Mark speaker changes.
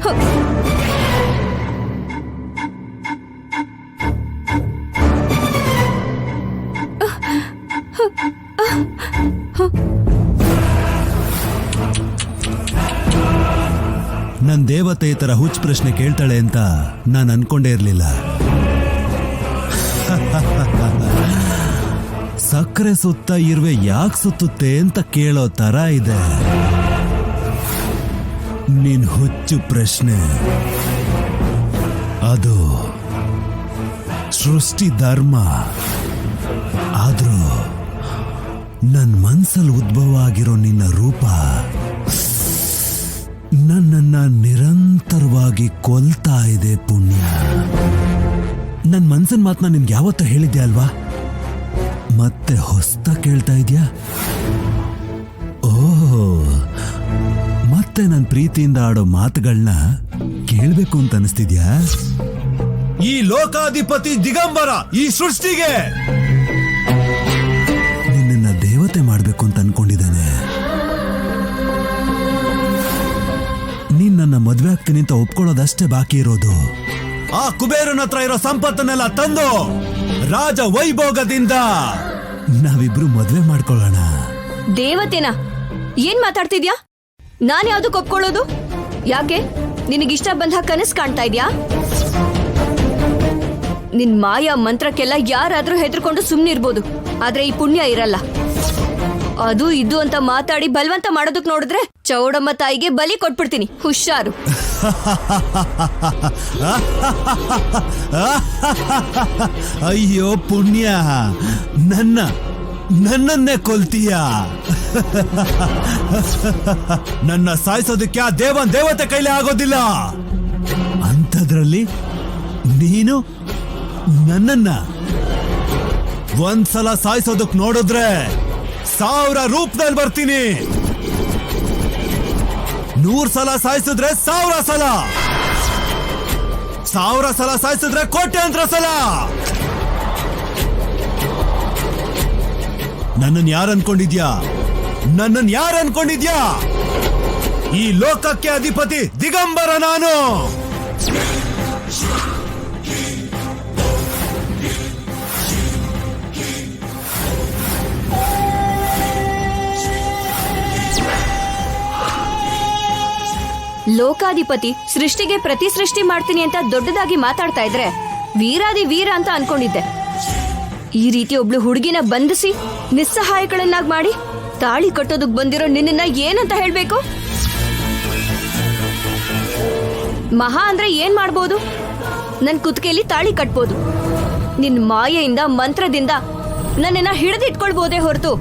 Speaker 1: ನನ್ ದೇವತೆ ಈ ತರ ಹುಚ್ಚ ಪ್ರಶ್ನೆ ಕೇಳ್ತಾಳೆ ಅಂತ ನಾನು ಅನ್ಕೊಂಡೇ ಇರ್ಲಿಲ್ಲ. ಸಕ್ಕರೆ ಸುತ್ತ ಇರುವೆ ಯಾಕೆ ಸುತ್ತುತ್ತೆ ಅಂತ ಕೇಳೋ ತರ ಇದೆ ನಿನ್ ಹುಚ್ಚು ಪ್ರಶ್ನೆ. ಅದು ಸೃಷ್ಟಿ ಧರ್ಮ. ಆದ್ರೂ ನನ್ ಮನ್ಸಲ್ಲಿ ಉದ್ಭವ ಆಗಿರೋ ನಿನ್ನ ರೂಪ ನನ್ನನ್ನ ನಿರಂತರವಾಗಿ ಕೊಲ್ತಾ ಇದೆ ಪುಣ್ಯ. ನನ್ ಮನ್ಸಿನ ಮಾತನ್ನ ನಿನ್ಗೆ ಯಾವತ್ತೂ ಹೇಳಿದ್ದೆ ಅಲ್ವಾ? ಮತ್ತೆ ಹೊಸ್ತ ಕೇಳ್ತಾ ಇದ್ಯಾ? ಓಹ್, ಮತ್ತೆ ನನ್ ಪ್ರೀತಿಯಿಂದ ಆಡೋ ಮಾತುಗಳನ್ನ ಕೇಳ್ಬೇಕು ಅಂತ ಅನಿಸ್ತಿದ್ಯಾ? ಈ ಲೋಕಾಧಿಪತಿ ದಿಗಂಬರ ಈ ಸೃಷ್ಟಿಗೆ ನಿನ್ನ ದೇವತೆ ಮಾಡ್ಬೇಕು ಅಂತ ಅನ್ಕೊಂಡಿದ್ದಾನೆ. ನೀನ್ ನನ್ನ ಮದ್ವೆ ಆಗ್ತೀನಿ ಅಂತ ಒಪ್ಕೊಳ್ಳೋದಷ್ಟೇ ಬಾಕಿ ಇರೋದು. ಆ ಕುಬೇರನ ಹತ್ರ ಇರೋ ಸಂಪತ್ತನ್ನೆಲ್ಲ ತಂದು ರಾಜ ವೈಭೋಗದಿಂದ ನಾವಿಬ್ರು ಮದ್ವೆ ಮಾಡ್ಕೊಳ್ಳೋಣ.
Speaker 2: ದೇವತೆನಾ? ಏನ್ ಮಾತಾಡ್ತಿದ್ಯಾ? ನಾನ್ ಯಾವ್ದಕ್ ಒಪ್ಕೊಳ್ಳೋದು? ಯಾಕೆ ನಿನಗಿಷ್ಟ ಬಂದ ಕನಸು ಕಾಣ್ತಾ ಇದ್ಯಾ? ನಿನ್ ಮಾಯಾ ಮಂತ್ರಕ್ಕೆಲ್ಲ ಯಾರಾದ್ರೂ ಹೆದರ್ಕೊಂಡು ಸುಮ್ನಿರ್ಬೋದು, ಆದ್ರೆ ಈ ಪುಣ್ಯ ಇರಲ್ಲ. ಅದು ಇದು ಅಂತ ಮಾತಾಡಿ ಬಲವಂತ ಮಾಡೋದಕ್ ನೋಡಿದ್ರೆ ಚೌಡಮ್ಮ ತಾಯಿಗೆ ಬಲಿ ಕೊಟ್ಬಿಡ್ತೀನಿ. ಹುಷಾರು.
Speaker 1: ಅಯ್ಯೋ ಪುಣ್ಯ, ನನ್ನನ್ನೇ ಕೊಲ್ತೀಯ. ನನ್ನ ಸಾಯಿಸೋದಕ್ಕೆ ಆ ದೇವತೆ ಕೈಲಿ ಆಗೋದಿಲ್ಲ. ಅಂಥದ್ರಲ್ಲಿ ನೀನು ನನ್ನನ್ನ ಒಂದ್ಸಲ ಸಾಯಿಸೋದಕ್ ನೋಡಿದ್ರೆ 1000 ರೂಪದಲ್ಲಿ ಬರ್ತೀನಿ. 100 ಸಲ ಸಾಯಿಸಿದ್ರೆ 1000 ಸಲ, 1000 ಸಲ ಸಾಯಿಸಿದ್ರೆ ಕೋಟ್ಯಾಂತರ ಸಲ. ನನ್ನನ್ನು ಯಾರು ಅನ್ಕೊಂಡಿದ್ಯಾ? ಈ ಲೋಕಕ್ಕೆ ಅಧಿಪತಿ ದಿಗಂಬರ ನಾನು.
Speaker 2: ಲೋಕಾಧಿಪತಿ ಸೃಷ್ಟಿಗೆ ಪ್ರತಿ ಸೃಷ್ಟಿ ಮಾಡ್ತೀನಿ ಅಂತ ದೊಡ್ಡದಾಗಿ ಮಾತಾಡ್ತಾ ಇದ್ರೆ ವೀರಾದಿ ವೀರ ಅಂತ ಅನ್ಕೊಂಡಿದ್ದೆ. ಈ ರೀತಿ ಒಬ್ಳು ಹುಡುಗಿನ ಬಂಧಿಸಿ ನಿಸ್ಸಹಾಯಗಳನ್ನಾಗಿ ಮಾಡಿ ತಾಳಿ ಕಟ್ಟೋದಕ್ ಬಂದಿರೋ ನಿನ್ನ ಏನಂತ ಹೇಳ್ಬೇಕು? ಮಹಾ ಅಂದ್ರೆ ಏನ್ ಮಾಡ್ಬೋದು? ನನ್ ಕುತ್ತಿಗೆಯಲ್ಲಿ ತಾಳಿ ಕಟ್ಬೋದು. ನಿನ್ ಮಾಯೆಯಿಂದ ಮಂತ್ರದಿಂದ ನನ್ನನ್ನ ಹಿಡಿದಿಟ್ಕೊಳ್ಬೋದೇ ಹೊರತು